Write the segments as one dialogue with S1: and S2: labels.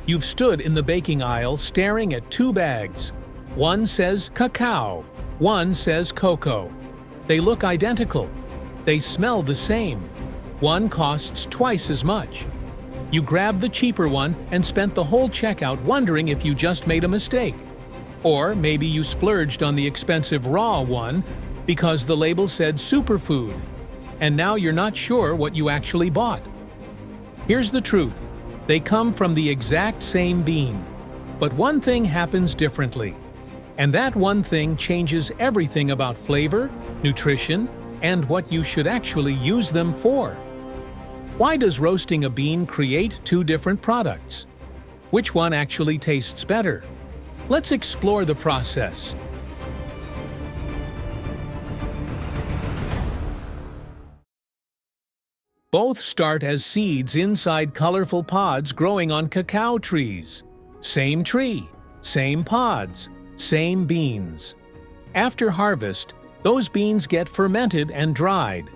S1: You've stood in the baking aisle staring at two bags. One says cacao, one says cocoa. They look identical. They smell the same. One costs twice as much. You grabbed the cheaper one and spent the whole checkout wondering if you just made a mistake. Or maybe you splurged on the expensive raw one because the label said Superfood, and now you're not sure what you actually bought. Here's the truth. They come from the exact same bean. But one thing happens differently. And that one thing changes everything about flavor, nutrition, and what you should actually use them for. Why does roasting a bean create two different products? Which one actually tastes better? Let's explore the process. Both start as seeds inside colorful pods growing on cacao trees. Same tree, same pods, same beans. After harvest, those beans get fermented and dried.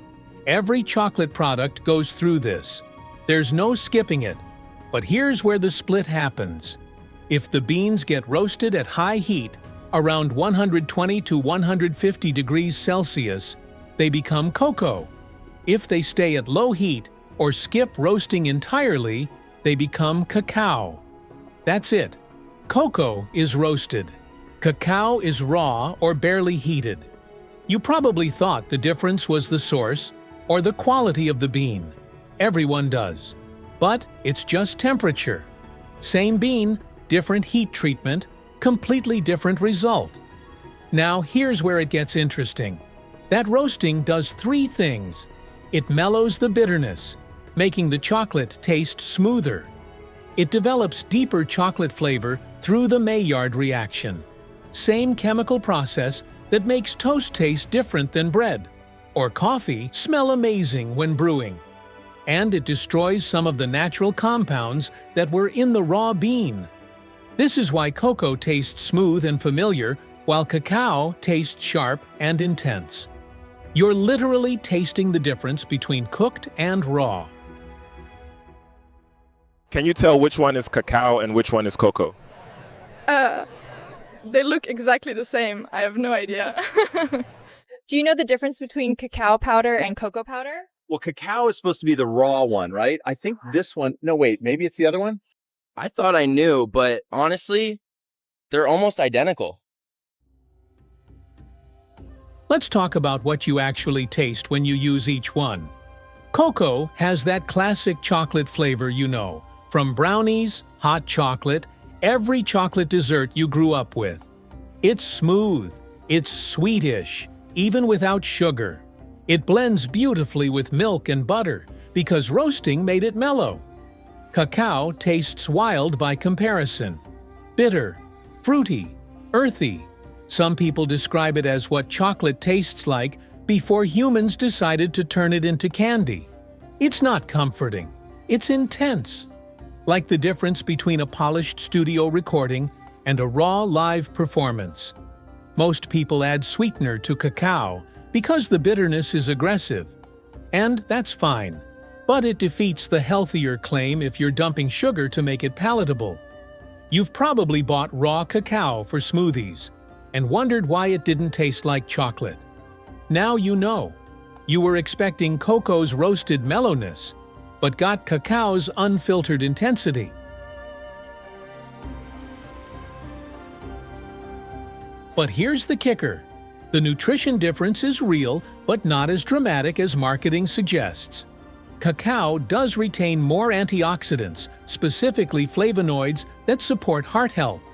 S1: Every chocolate product goes through this. There's no skipping it. But here's where the split happens. If the beans get roasted at high heat, around 120 to 150 degrees Celsius, they become cocoa. If they stay at low heat or skip roasting entirely, they become cacao. That's it. Cocoa is roasted. Cacao is raw or barely heated. You probably thought the difference was the source or the quality of the bean. Everyone does. But it's just temperature. Same bean, different heat treatment, completely different result. Now here's where it gets interesting. That roasting does three things. It mellows the bitterness, making the chocolate taste smoother. It develops deeper chocolate flavor through the Maillard reaction. Same chemical process that makes toast taste different than bread, or coffee smell amazing when brewing. And it destroys some of the natural compounds that were in the raw bean. This is why cocoa tastes smooth and familiar, while cacao tastes sharp and intense. You're literally tasting the difference between cooked and raw.
S2: Can you tell which one is cacao and which one is cocoa?
S3: They look exactly the same. I have no idea.
S4: Do you know the difference between cacao powder and cocoa powder?
S5: Well, cacao is supposed to be the raw one, right? I think this one, no, wait, maybe it's the other one?
S6: I thought I knew, but honestly, they're almost identical.
S1: Let's talk about what you actually taste when you use each one. Cocoa has that classic chocolate flavor you know, from brownies, hot chocolate, every chocolate dessert you grew up with. It's smooth, it's sweetish, even without sugar. It blends beautifully with milk and butter because roasting made it mellow. Cacao tastes wild by comparison. Bitter, fruity, earthy. Some people describe it as what chocolate tastes like before humans decided to turn it into candy. It's not comforting. It's intense. Like the difference between a polished studio recording and a raw live performance. Most people add sweetener to cacao because the bitterness is aggressive. And that's fine. But it defeats the healthier claim if you're dumping sugar to make it palatable. You've probably bought raw cacao for smoothies and wondered why it didn't taste like chocolate. Now you know. You were expecting cocoa's roasted mellowness, but got cacao's unfiltered intensity. But here's the kicker. The nutrition difference is real, but not as dramatic as marketing suggests. Cacao does retain more antioxidants, specifically flavonoids that support heart health.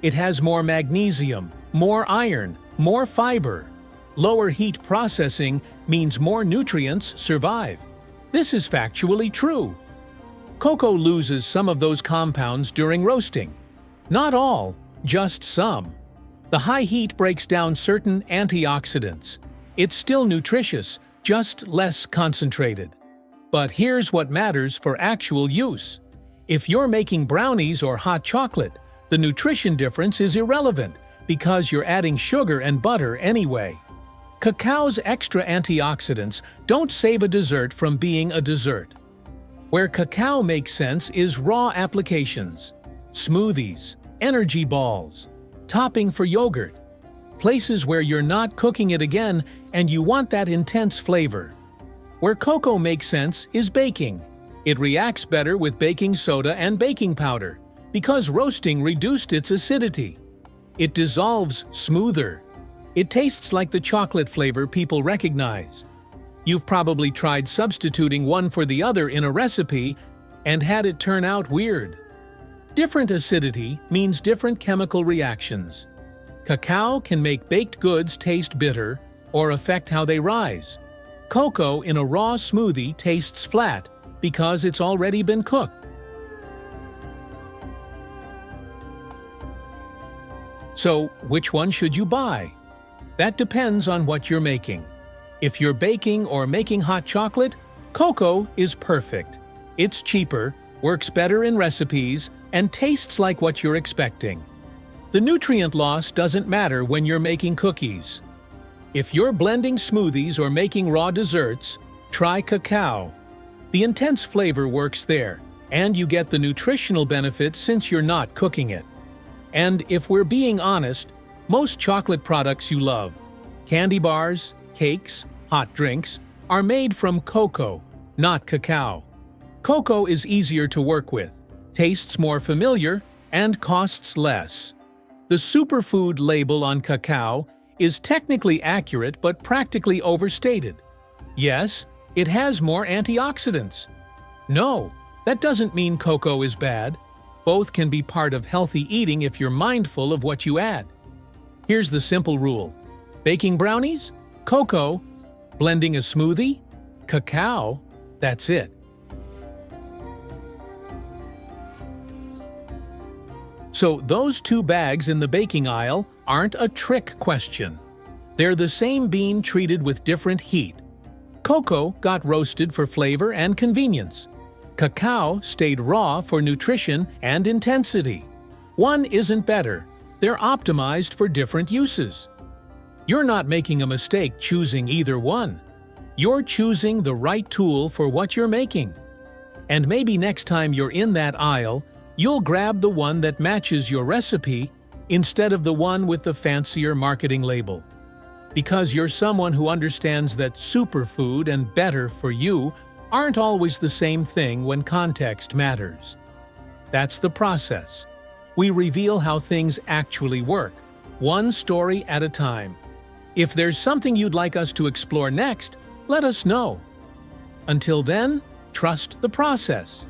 S1: It has more magnesium, more iron, more fiber. Lower heat processing means more nutrients survive. This is factually true. Cocoa loses some of those compounds during roasting. Not all, just some. The high heat breaks down certain antioxidants. It's still nutritious, just less concentrated. But here's what matters for actual use. If you're making brownies or hot chocolate, the nutrition difference is irrelevant because you're adding sugar and butter anyway. Cacao's extra antioxidants don't save a dessert from being a dessert. Where cacao makes sense is raw applications. smoothies, energy balls, topping for yogurt. Places where you're not cooking it again and you want that intense flavor. Where cocoa makes sense is baking. It reacts better with baking soda and baking powder because roasting reduced its acidity. It dissolves smoother. It tastes like the chocolate flavor people recognize. You've probably tried substituting one for the other in a recipe and had it turn out weird. Different acidity means different chemical reactions. Cacao can make baked goods taste bitter or affect how they rise. Cocoa in a raw smoothie tastes flat because it's already been cooked. So, which one should you buy? That depends on what you're making. If you're baking or making hot chocolate, cocoa is perfect. It's cheaper, works better in recipes, and tastes like what you're expecting. The nutrient loss doesn't matter when you're making cookies. If you're blending smoothies or making raw desserts, try cacao. The intense flavor works there, and you get the nutritional benefits since you're not cooking it. And if we're being honest, most chocolate products you love, candy bars, cakes, hot drinks, are made from cocoa, not cacao. Cocoa is easier to work with, tastes more familiar, and costs less. The Superfood label on cacao is technically accurate but practically overstated. Yes, it has more antioxidants. No, that doesn't mean cocoa is bad. Both can be part of healthy eating if you're mindful of what you add. Here's the simple rule. Baking brownies? Cocoa. Blending a smoothie? Cacao. That's it. So those two bags in the baking aisle aren't a trick question. They're the same bean treated with different heat. Cocoa got roasted for flavor and convenience. Cacao stayed raw for nutrition and intensity. One isn't better. They're optimized for different uses. You're not making a mistake choosing either one. You're choosing the right tool for what you're making. And maybe next time you're in that aisle, you'll grab the one that matches your recipe instead of the one with the fancier marketing label. Because you're someone who understands that superfood and better for you aren't always the same thing when context matters. That's the process. We reveal how things actually work, one story at a time. If there's something you'd like us to explore next, let us know. Until then, trust the process.